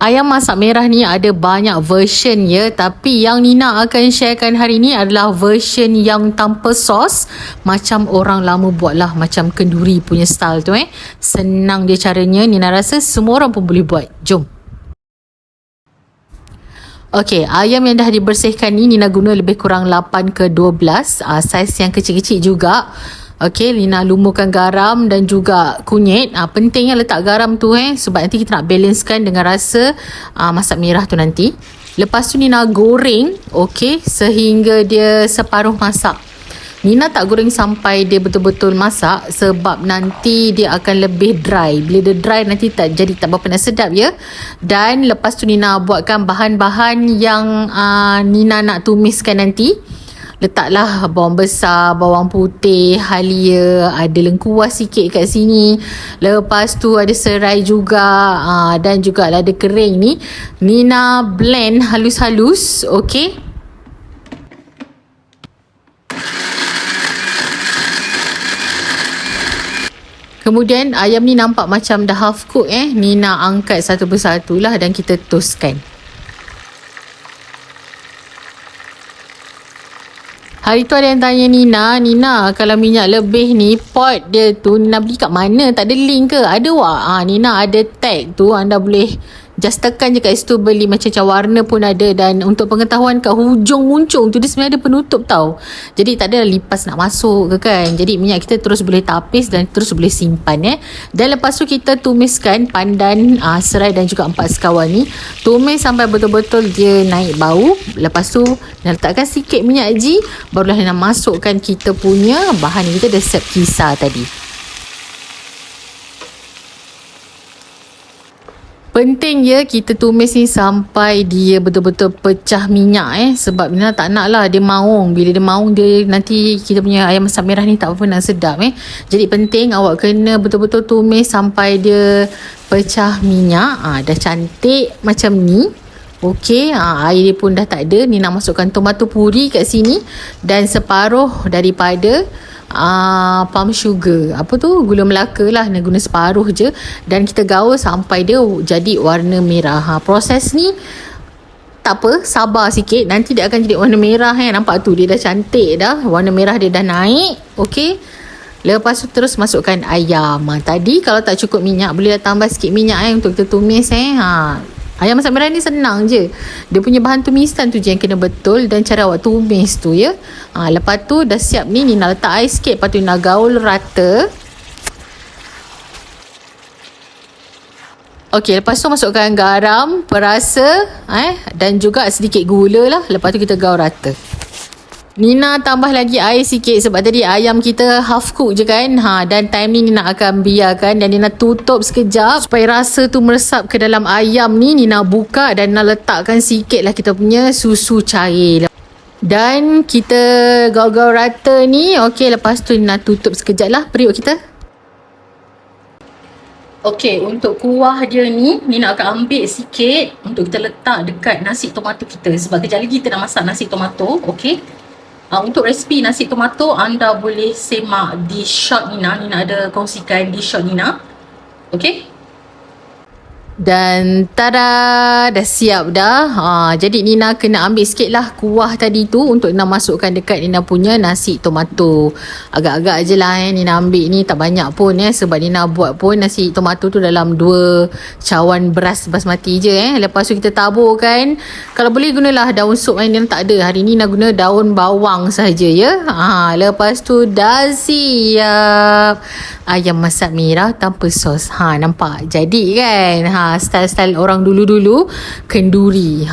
Ayam masak merah ni ada banyak version ya, tapi yang Nina akan sharekan hari ni adalah version yang tanpa sos, macam orang lama buat lah, macam kenduri punya style tu Senang dia caranya, Nina rasa semua orang pun boleh buat. Jom. Okey, ayam yang dah dibersihkan ni Nina guna lebih kurang 8 ke 12, saiz yang kecil-kecil juga. Okey, Nina lumurkan garam dan juga kunyit. Pentingnya letak garam tu sebab nanti kita nak balancekan dengan rasa masak merah tu nanti. Lepas tu Nina goreng, okey, sehingga dia separuh masak. Nina tak goreng sampai dia betul-betul masak sebab nanti dia akan lebih dry. Bila dia dry nanti tak berapa nak sedap ya. Dan lepas tu Nina buatkan bahan-bahan yang Nina nak tumiskan nanti. Letaklah bawang besar, bawang putih, halia, ada lengkuas sikit kat sini. Lepas tu ada serai juga, dan juga lada kering ni. Nina blend halus-halus, okey. Kemudian ayam ni nampak macam dah half cook Nina angkat satu persatu lah dan kita toastkan. Hari tu ada yang tanya Nina kalau minyak lebih ni pot dia tu Nina beli kat mana? Tak ada link ke? Ada wak? Nina ada tag tu, anda boleh just tekan je kat situ, beli macam warna pun ada. Dan untuk pengetahuan, kat hujung muncung tu dia sebenarnya ada penutup tau. Jadi tak ada lipas nak masuk ke kan. Jadi minyak kita terus boleh tapis dan terus boleh simpan Dan lepas tu kita tumiskan pandan, serai dan juga 4 sekawan ni. Tumis sampai betul-betul dia naik bau. Lepas tu nak letakkan sikit minyak ji, barulah nak masukkan kita punya bahan yang kita dah siap kisar tadi. Penting ya kita tumis ni sampai dia betul-betul pecah minyak sebab Nina tak nak lah dia maung. Bila dia maung, dia nanti kita punya ayam masak merah ni tak apa nak sedap Jadi penting awak kena betul-betul tumis sampai dia pecah minyak. Dah cantik macam ni. Okey, air dia pun dah tak ada. Nina masukkan tomato puri kat sini dan separuh daripada palm sugar, gula Melaka lah, nak guna separuh je dan kita gaul sampai dia jadi warna merah. Proses ni tak apa, sabar sikit, nanti dia akan jadi warna merah nampak tu dia dah cantik dah, warna merah dia dah naik. Okey, lepas tu terus masukkan ayam. Tadi kalau tak cukup minyak boleh tambah sikit minyak untuk kita tumis Ayam masak merah ni senang je. Dia punya bahan tumisan tu je yang kena betul dan cara awak tumis tu ya. Lepas tu dah siap ni, Nina letak air sikit. Lepas tu Nina gaul rata. Okey, lepas tu masukkan garam, perasa dan juga sedikit gula lah. Lepas tu kita gaul rata. Nina tambah lagi air sikit sebab tadi ayam kita half cook je kan. Dan time ni Nina akan biarkan dan Nina tutup sekejap supaya rasa tu meresap ke dalam ayam ni. Nina buka dan Nina letakkan sikit lah kita punya susu cair. Dan kita gaul-gaul rata ni. Okey, lepas tu Nina tutup sekejap lah periuk kita. Okey, untuk kuah dia ni Nina akan ambil sikit untuk kita letak dekat nasi tomato kita sebab kejap lagi kita nak masak nasi tomato. Okey. Untuk resipi nasi tomato, anda boleh semak di short Nina. Nina ada kongsikan di short Nina. Okey. Dan tada, dah siap dah. Jadi Nina kena ambil sikit lah kuah tadi tu untuk Nina masukkan dekat Nina punya nasi tomato. Agak-agak je lah Nina ambil ni, tak banyak pun sebab Nina buat pun nasi tomato tu dalam 2 cawan beras basmati je Lepas tu kita taburkan. Kalau boleh gunalah daun sup Nina tak ada. Hari ni Nina guna daun bawang sahaja ya. Lepas tu dah siap ayam masak merah tanpa sos. Nampak? Jadi kan? Style-style orang dulu-dulu, kenduri.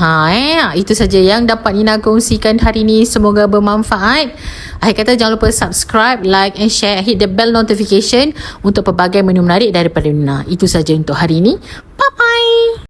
Itu saja yang dapat Nina kongsikan hari ni. Semoga bermanfaat. Akhir kata, jangan lupa subscribe, like and share, hit the bell notification untuk pelbagai menu menarik daripada Nina. Itu saja untuk hari ni. Bye-bye.